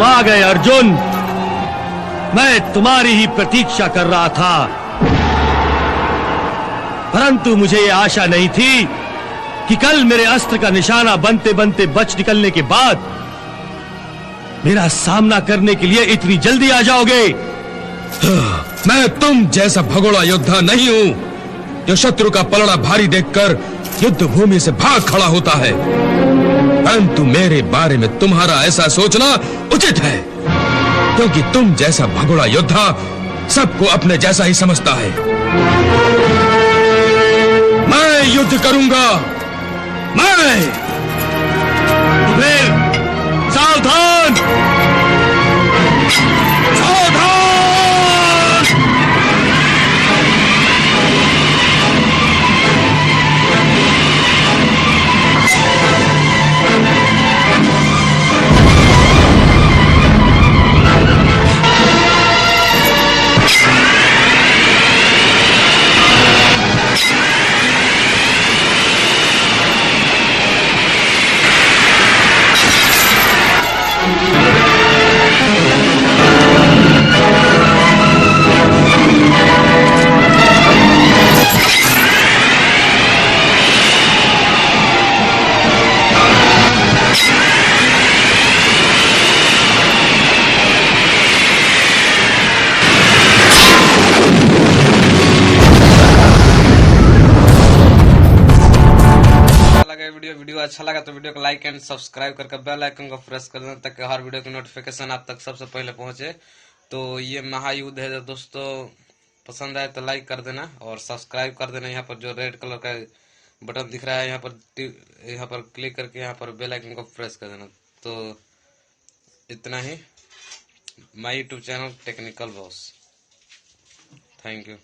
आ गए अर्जुन। मैं तुम्हारी ही प्रतीक्षा कर रहा था, परंतु मुझे ये आशा नहीं थी कि कल मेरे अस्त्र का निशाना बनते बनते बच निकलने के बाद मेरा सामना करने के लिए इतनी जल्दी आ जाओगे। मैं तुम जैसा भगोड़ा योद्धा नहीं हूं जो शत्रु का पलड़ा भारी देखकर युद्ध भूमि से भाग खड़ा होता है, परंतु मेरे बारे में तुम्हारा ऐसा सोचना उचित है, क्योंकि तुम जैसा भगोड़ा योद्धा सबको अपने जैसा ही समझता है। मैं युद्ध करूंगा, मैं। फिर सावधान, सावधान। वीडियो अच्छा लगा तो वीडियो को लाइक एंड सब्सक्राइब करके बेल आइकन को प्रेस कर देना, ताकि हर वीडियो की नोटिफिकेशन आप तक सबसे पहले पहुंचे। तो ये महायुद्ध है दोस्तों, पसंद आए तो लाइक कर देना और सब्सक्राइब कर देना। यहाँ पर जो रेड कलर का बटन दिख रहा है, यहाँ पर क्लिक करके यहाँ पर बेल आइकन को प्रेस कर देना। तो इतना ही, my YouTube channel technical boss. Thank you.